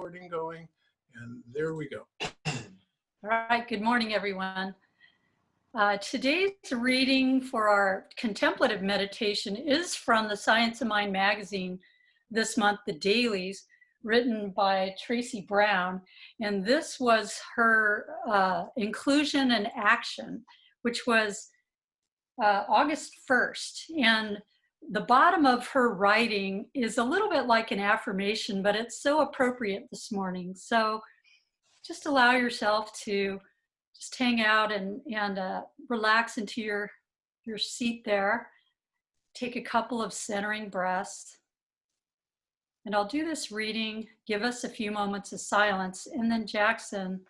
recording going, and there we go. All right, good morning, everyone. Today's reading for our contemplative meditation is from the Science of Mind magazine this month, The Dailies, written by Tracy Brown. And this was her inclusion and action, which was August 1st. And the bottom of her writing is a little bit like an affirmation, but it's so appropriate this morning. So just allow yourself to just hang out and relax into your seat there. Take a couple of centering breaths. And I'll do this reading, give us a few moments of silence, and then Jackson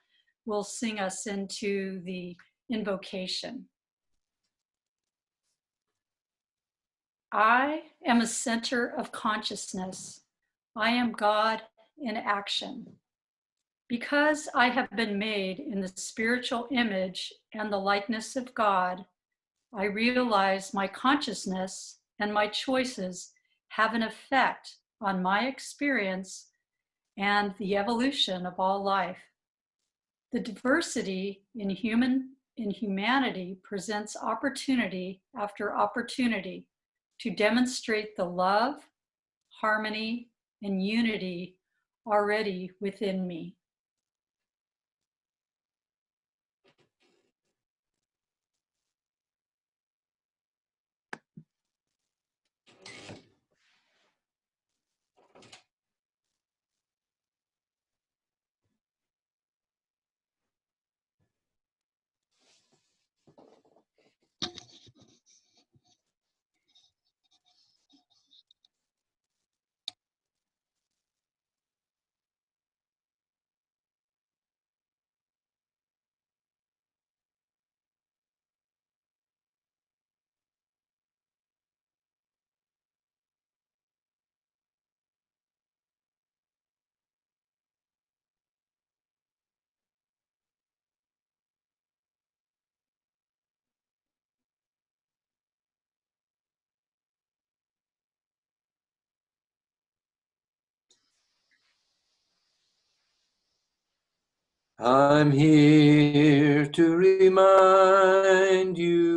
will sing us into the invocation. I am a center of consciousness. I am God in action. Because I have been made in the spiritual image and the likeness of God, I realize my consciousness and my choices have an effect on my experience and the evolution of all life. The diversity in humanity presents opportunity after opportunity to demonstrate the love, harmony, and unity already within me. I'm here to remind you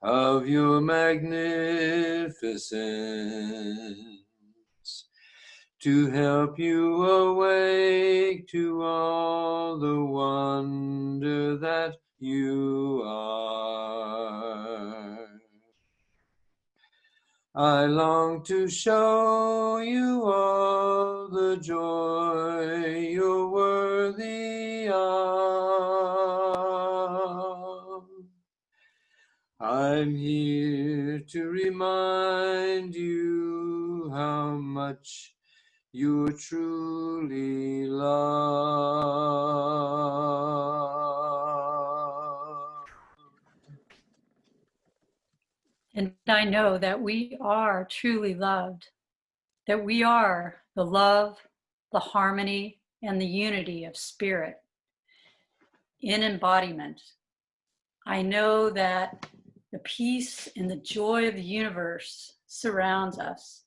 of your magnificence, to help you awake to all the wonder that you are. I long to show you all the joy you're worthy of. I'm here to remind you how much you're truly loved. And I know that we are truly loved, that we are the love, the harmony, and the unity of spirit in embodiment. I know that the peace and the joy of the universe surrounds us.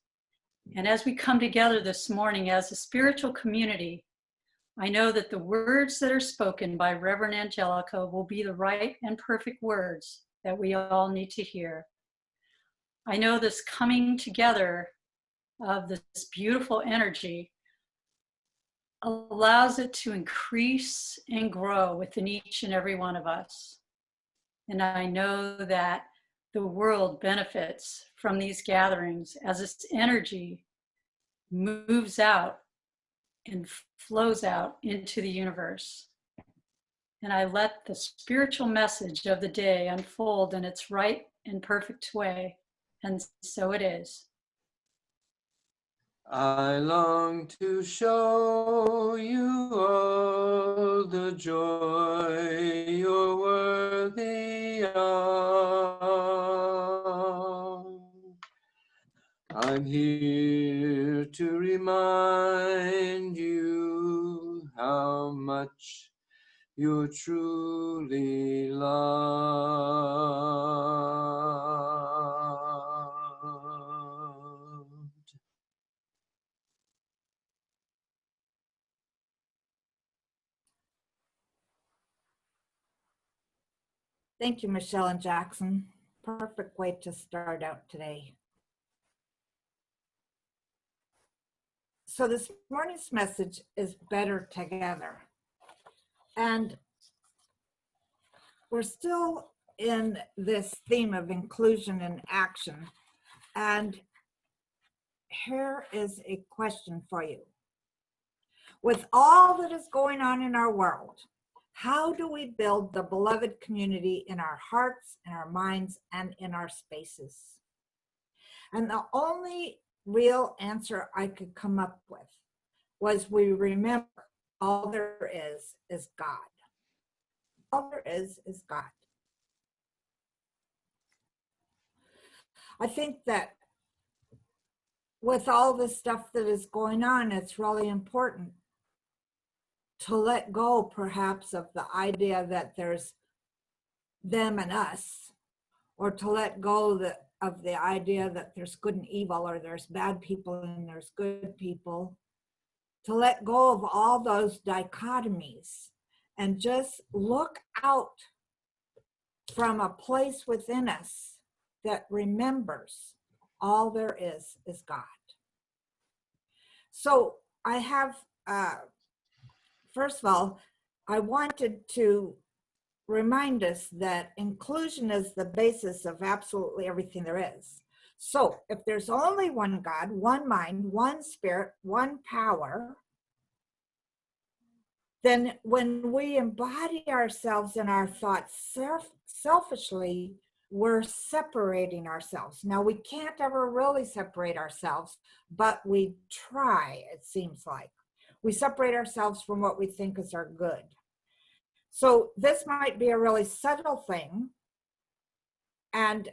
And as we come together this morning as a spiritual community, I know that the words that are spoken by Reverend Angelica will be the right and perfect words that we all need to hear. I know this coming together of this beautiful energy allows it to increase and grow within each and every one of us. And I know that the world benefits from these gatherings as this energy moves out and flows out into the universe. And I let the spiritual message of the day unfold in its right and perfect way. And so it is. I long to show you all the joy you're worthy of. I'm here to remind you how much you're truly loved. Thank you, Michelle and Jackson. Perfect way to start out today. So this morning's message is better together. And we're still in this theme of inclusion and action. And here is a question for you. With all that is going on in our world, how do we build the beloved community in our hearts, in our minds, and in our spaces? And the only real answer I could come up with was we remember all there is God. All there is God. I think that with all the stuff that is going on, it's really important to let go perhaps of the idea that there's them and us, or to let go of the idea that there's good and evil, or there's bad people and there's good people, to let go of all those dichotomies and just look out from a place within us that remembers all there is God. So I have, first of all, I wanted to remind us that inclusion is the basis of absolutely everything there is. So if there's only one God, one mind, one spirit, one power, then when we embody ourselves in our thoughts selfishly, we're separating ourselves. Now, we can't ever really separate ourselves, but we try, it seems like. We separate ourselves from what we think is our good. So this might be a really subtle thing, and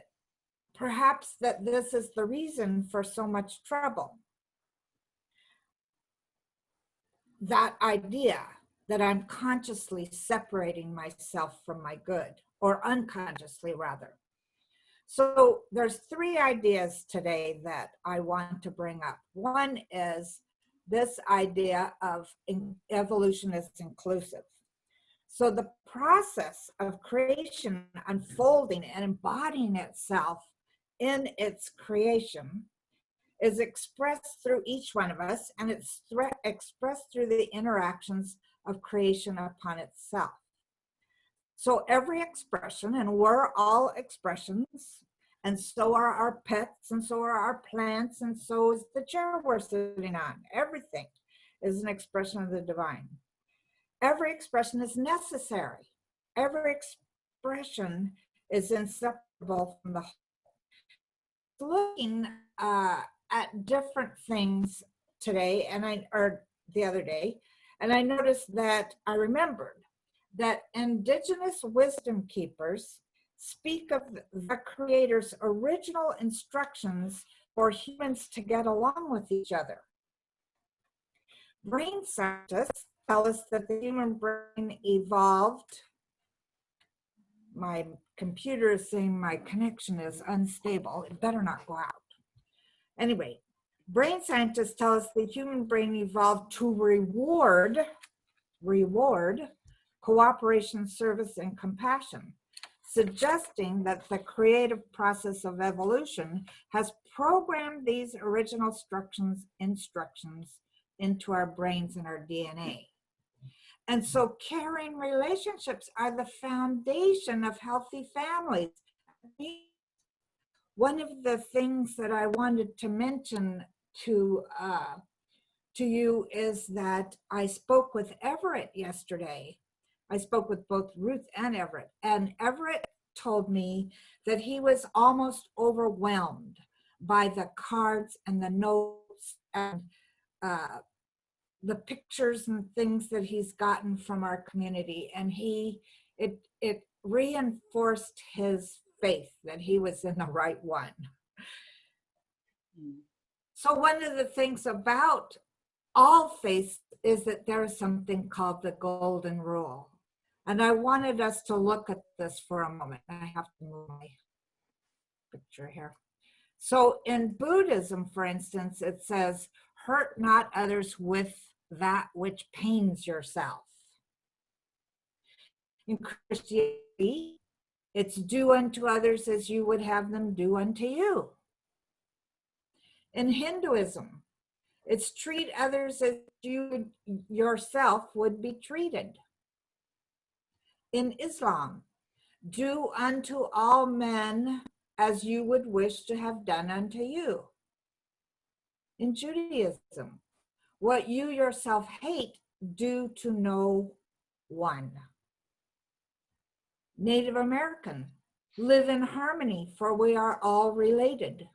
perhaps that this is the reason for so much trouble. That idea that I'm consciously separating myself from my good, or unconsciously rather. So there's three ideas today that I want to bring up. One is this idea of evolution is inclusive. So the process of creation unfolding and embodying itself in its creation is expressed through each one of us, and it's expressed through the interactions of creation upon itself. So every expression, and we're all expressions, and so are our pets, and so are our plants, and so is the chair we're sitting on. Everything is an expression of the divine. Every expression is necessary. Every expression is inseparable from the whole. Looking at different things today, or the other day, and I noticed that I remembered that indigenous wisdom keepers speak of the Creator's original instructions for humans to get along with each other. Brain scientists tell us that the human brain evolved. My computer is saying my connection is unstable. It better not go out. Anyway, brain scientists tell us the human brain evolved to reward cooperation, service, and compassion, suggesting that the creative process of evolution has programmed these original instructions into our brains and our DNA. And so caring relationships are the foundation of healthy families. One of the things that I wanted to mention to you is that I spoke with Everett yesterday. I spoke with both Ruth and Everett told me that he was almost overwhelmed by the cards and the notes and the pictures and things that he's gotten from our community, and it reinforced his faith that he was in the right one. So one of the things about all faiths is that there is something called the golden rule. And I wanted us to look at this for a moment. I have to move my picture here. So in Buddhism, for instance, it says, hurt not others with that which pains yourself. In Christianity, It's do unto others as you would have them do unto you. In Hinduism, it's treat others as you yourself would be treated. In Islam, do unto all men as you would wish to have done unto you. In Judaism, what you yourself hate, do to no one. Native American, live in harmony, for we are all related.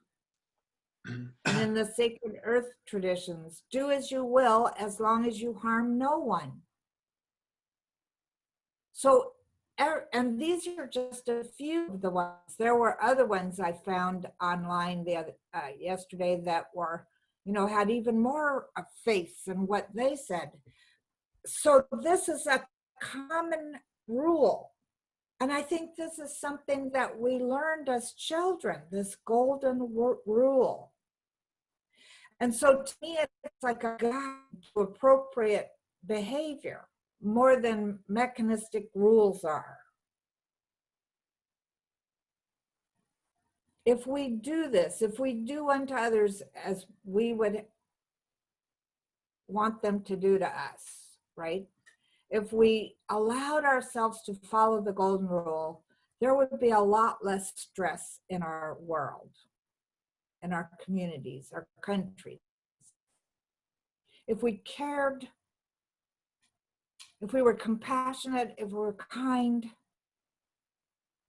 And in the sacred earth traditions, do as you will as long as you harm no one. So, and these are just a few of the ones. There were other ones I found online yesterday that were, had even more faith in what they said. So this is a common rule. And I think this is something that we learned as children, this golden rule. And so to me, it's like a guide to appropriate behavior more than mechanistic rules are. If we do this, if we do unto others as we would want them to do to us, right? If we allowed ourselves to follow the golden rule, there would be a lot less stress in our world, in our communities, our countries. If we cared, if we were compassionate, if we were kind,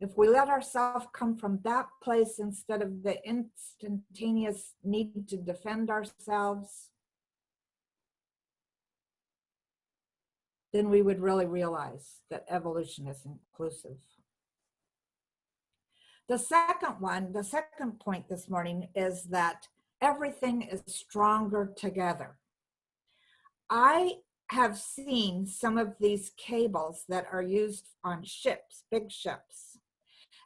if we let ourselves come from that place instead of the instantaneous need to defend ourselves, then we would really realize that evolution is inclusive. The second point this morning is that everything is stronger together. I have seen some of these cables that are used on ships, big ships,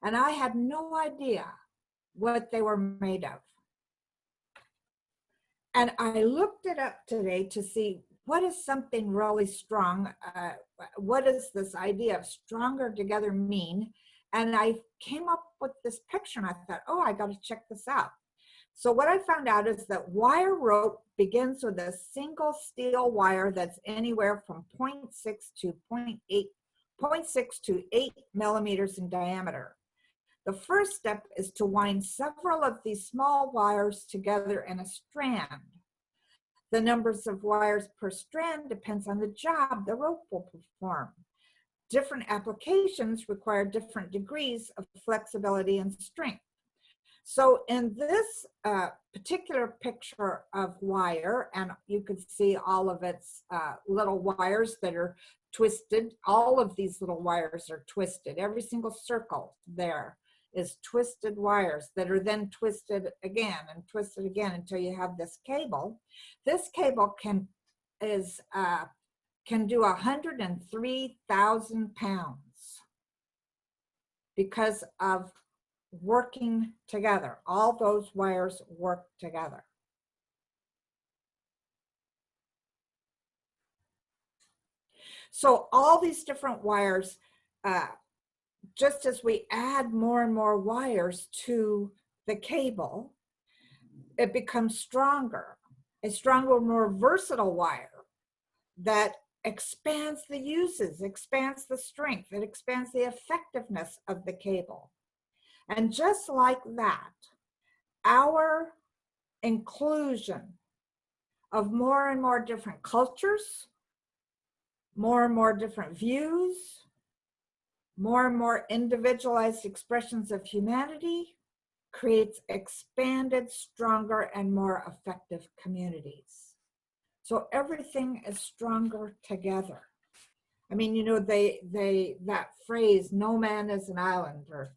and I had no idea what they were made of. And I looked it up today to see what is something really strong, what does this idea of stronger together mean? And I came up with this picture and I thought, oh, I got to check this out. So what I found out is that wire rope begins with a single steel wire that's anywhere from 0.6 to 8 millimeters in diameter. The first step is to wind several of these small wires together in a strand. The numbers of wires per strand depends on the job the rope will perform. Different applications require different degrees of flexibility and strength. So in this particular picture of wire, and you could see all of its little wires that are twisted. All of these little wires are twisted. Every single circle there is twisted wires that are then twisted again and twisted again until you have this cable. This cable can do 103,000 pounds because of working together. All those wires work together. So all these different wires, just as we add more and more wires to the cable, it becomes stronger, a stronger, more versatile wire that expands the uses, expands the strength, it expands the effectiveness of the cable. And just like that, our inclusion of more and more different cultures, more and more different views, more and more individualized expressions of humanity creates expanded, stronger, and more effective communities. So everything is stronger together. I mean, you know, that phrase, no man is an island, or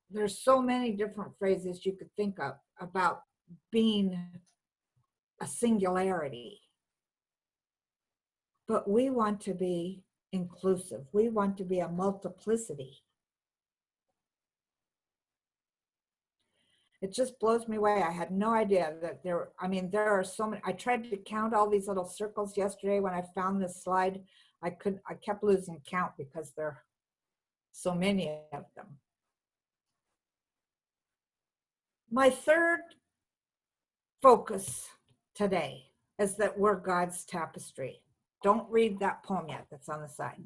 there's so many different phrases you could think of about being a singularity. But we want to be inclusive. We want to be a multiplicity. It just blows me away. I had no idea that there are so many. I tried to count all these little circles yesterday when I found this slide. I kept losing count because so many of them. My third focus today is that we're God's tapestry. Don't read that poem yet, that's on the side.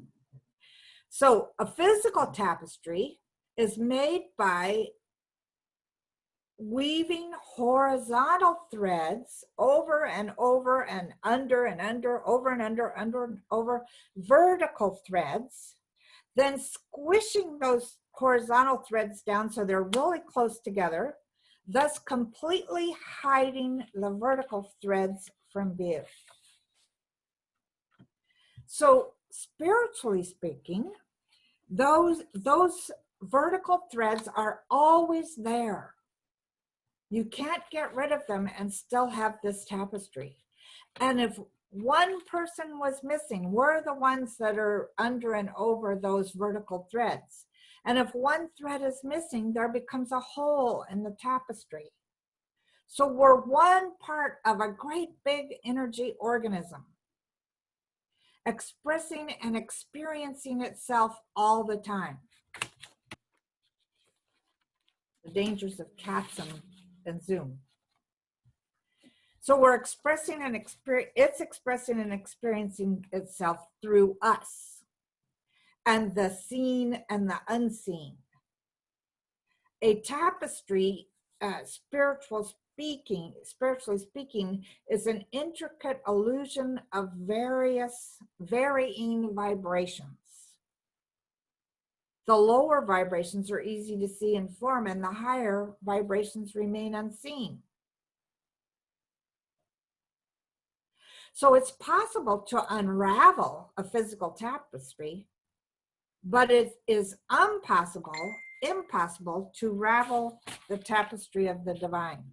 So a physical tapestry is made by weaving horizontal threads over and over and under and under, over and under and over vertical threads, then squishing those horizontal threads down so they're really close together, thus completely hiding the vertical threads from view. So spiritually speaking, those vertical threads are always there. You can't get rid of them and still have this tapestry. And if one person was missing, we're the ones that are under and over those vertical threads. And if one thread is missing, there becomes a hole in the tapestry. So we're one part of a great big energy organism, expressing and experiencing itself all the time. The dangers of cats and Zoom. So we're expressing and it's expressing and experiencing itself through us and the seen and the unseen. A tapestry, spiritually speaking, is an intricate illusion of varying vibrations. The lower vibrations are easy to see and form, and the higher vibrations remain unseen. So it's possible to unravel a physical tapestry, but it is impossible to ravel the tapestry of the divine.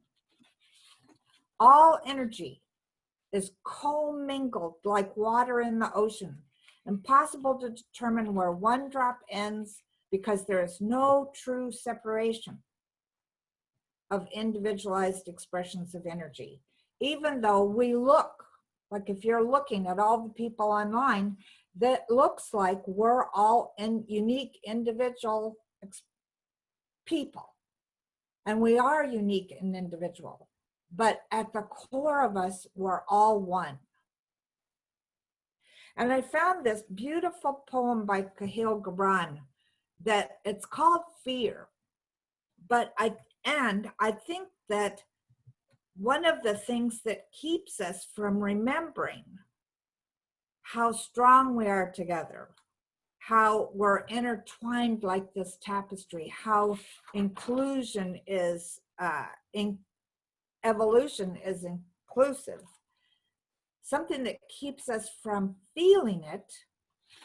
All energy is commingled like water in the ocean. Impossible to determine where one drop ends because there is no true separation of individualized expressions of energy. Even though we look, like if you're looking at all the people online, that looks like we're all unique individual people. And we are unique and individual. But at the core of us, we're all one. And I found this beautiful poem by Michele Kamprath that it's called Fear. But I think that one of the things that keeps us from remembering how strong we are together, how we're intertwined like this tapestry, how inclusion is, evolution is inclusive. Something that keeps us from feeling it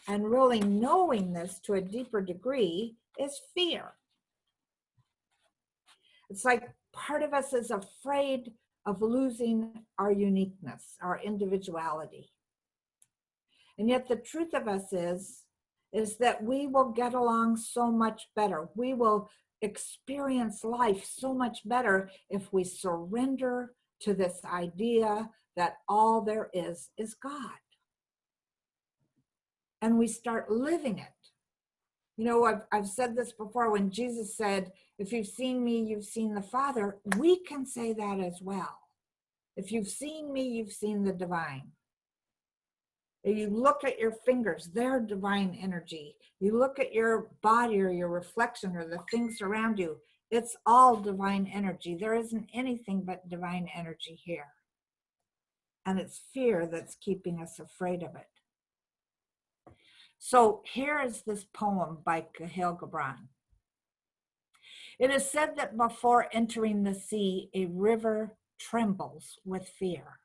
and really knowing this to a deeper degree is fear. It's like part of us is afraid of losing our uniqueness, our individuality. And yet the truth of us is that we will get along so much better. We will experience life so much better if we surrender to this idea that all there is God. And we start living it. You know, I've said this before, when Jesus said, if you've seen me, you've seen the Father, we can say that as well. If you've seen me, you've seen the divine. If you look at your fingers, they're divine energy. You look at your body or your reflection or the things around you, it's all divine energy. There isn't anything but divine energy here. And it's fear that's keeping us afraid of it. So here is this poem by Michele Kamprath. It is said that before entering the sea, a river trembles with fear.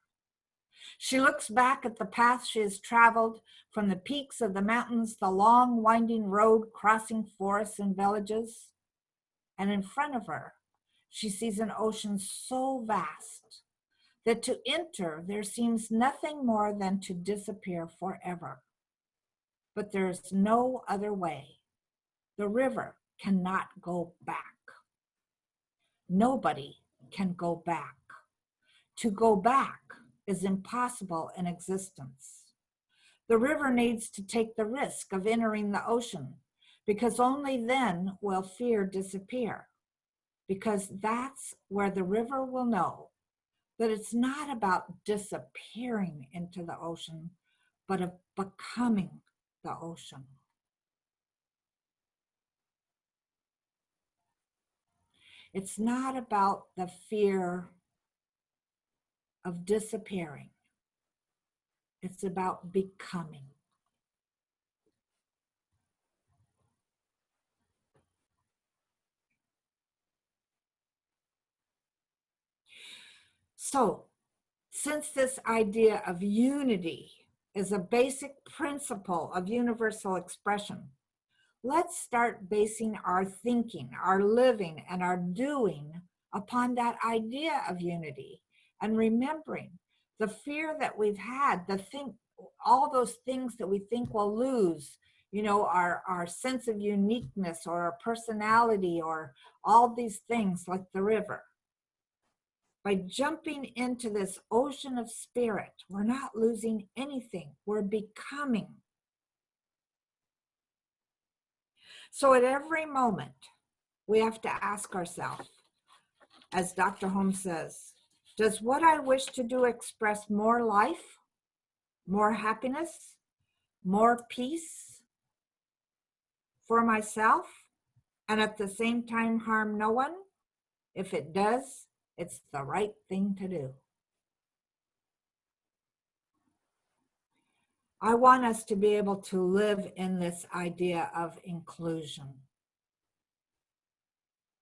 She looks back at the path she has traveled from the peaks of the mountains, the long winding road crossing forests and villages. And in front of her, she sees an ocean so vast that to enter there seems nothing more than to disappear forever. But there's no other way. The river cannot go back. Nobody can go back. To go back is impossible in existence. The river needs to take the risk of entering the ocean because only then will fear disappear, because that's where the river will know that it's not about disappearing into the ocean, but of becoming the ocean. It's not about the fear of disappearing. It's about becoming. So, since this idea of unity is a basic principle of universal expression, let's start basing our thinking, our living, and our doing upon that idea of unity, and remembering the fear that we've had, all those things that we think we'll lose, our sense of uniqueness or our personality or all these things like the river. By jumping into this ocean of spirit, we're not losing anything, we're becoming. So at every moment, we have to ask ourselves, as Dr. Holmes says, does what I wish to do express more life, more happiness, more peace for myself, and at the same time harm no one? If it does, it's the right thing to do. I want us to be able to live in this idea of inclusion.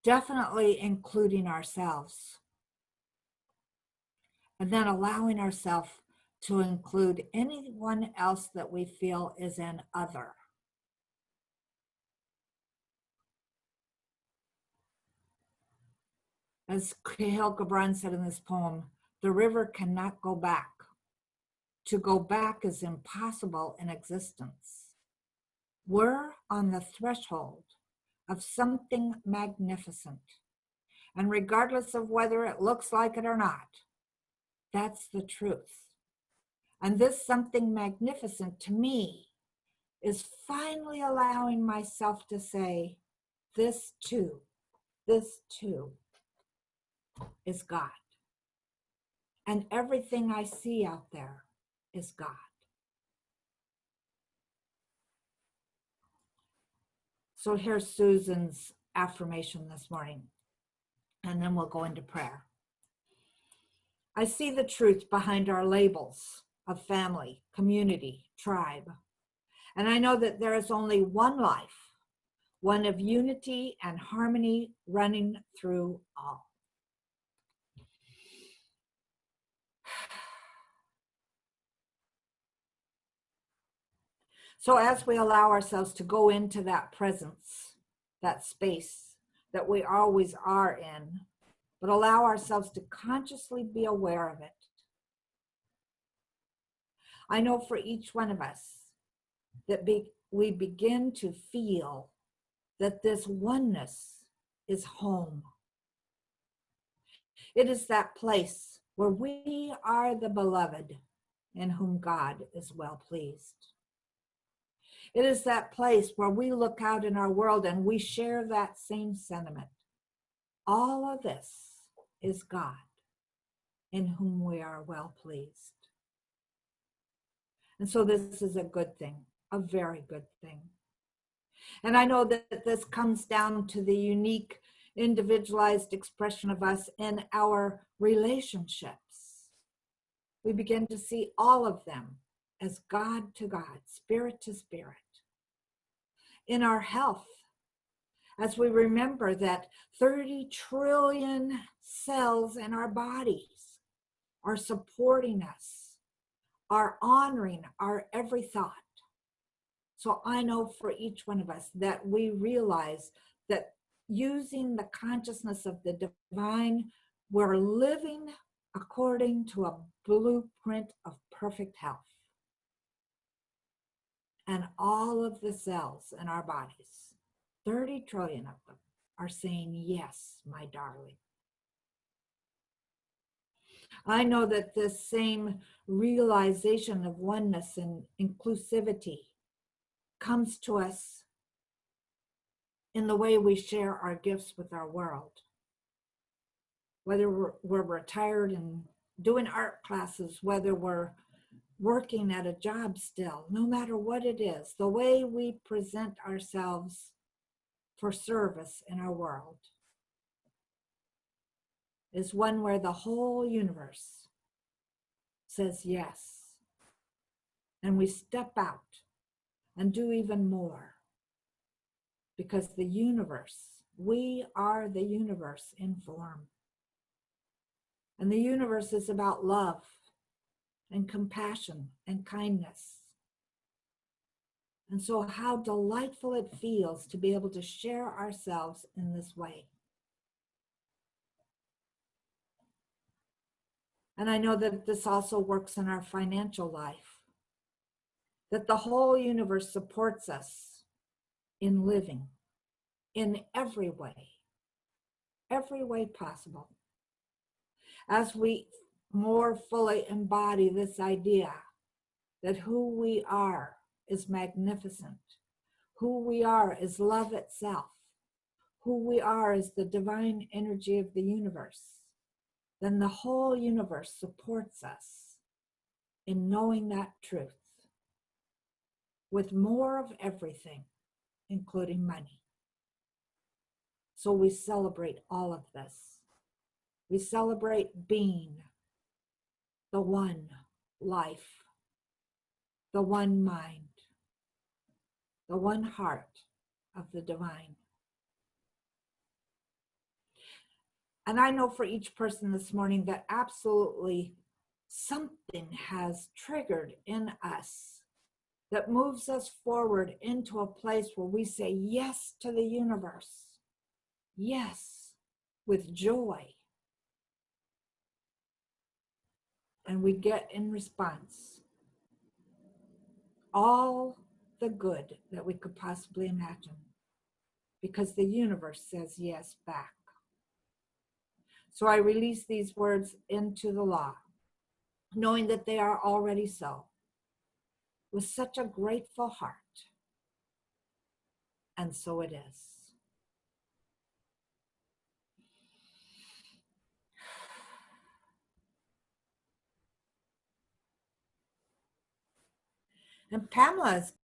Definitely including ourselves. And then allowing ourselves to include anyone else that we feel is an other. As Michele Kamprath said in this poem, the river cannot go back. To go back is impossible in existence. We're on the threshold of something magnificent. And regardless of whether it looks like it or not, that's the truth. And this something magnificent to me is finally allowing myself to say, this too is God. And everything I see out there is God. So here's Susan's affirmation this morning, and then we'll go into prayer. I see the truth behind our labels of family, community, tribe. And I know that there is only one life, one of unity and harmony running through all. So as we allow ourselves to go into that presence, that space that we always are in, but allow ourselves to consciously be aware of it. I know for each one of us that we begin to feel that this oneness is home. It is that place where we are the beloved in whom God is well pleased. It is that place where we look out in our world and we share that same sentiment. All of this is God in whom we are well pleased. And so this is a good thing, a very good thing. And I know that this comes down to the unique, individualized expression of us in our relationships. We begin to see all of them as God to God, spirit to spirit. In our health, as we remember that 30 trillion cells in our bodies are supporting us, are honoring our every thought. So I know for each one of us that we realize that using the consciousness of the divine, we're living according to a blueprint of perfect health. And all of the cells in our bodies, 30 trillion of them, are saying, yes, my darling. I know that this same realization of oneness and inclusivity comes to us in the way we share our gifts with our world. Whether we're retired and doing art classes, whether we're working at a job still, no matter what it is, the way we present ourselves for service in our world is one where the whole universe says yes. And we step out and do even more. Because the universe, we are the universe in form. And the universe is about love and compassion and kindness. And so how delightful it feels to be able to share ourselves in this way. And I know that this also works in our financial life, that the whole universe supports us in living in every way possible. As we more fully embody this idea that who we are is magnificent, who we are is love itself, who we are is the divine energy of the universe, then the whole universe supports us in knowing that truth with more of everything, including money. So we celebrate all of this. We celebrate being the one life, the one mind, the one heart of the divine. And I know for each person this morning that absolutely something has triggered in us that moves us forward into a place where we say yes to the universe. Yes, with joy. And we get in response all the good that we could possibly imagine, because the universe says yes back. So I release these words into the law, knowing that they are already so, with such a grateful heart. And so it is. And Pamela is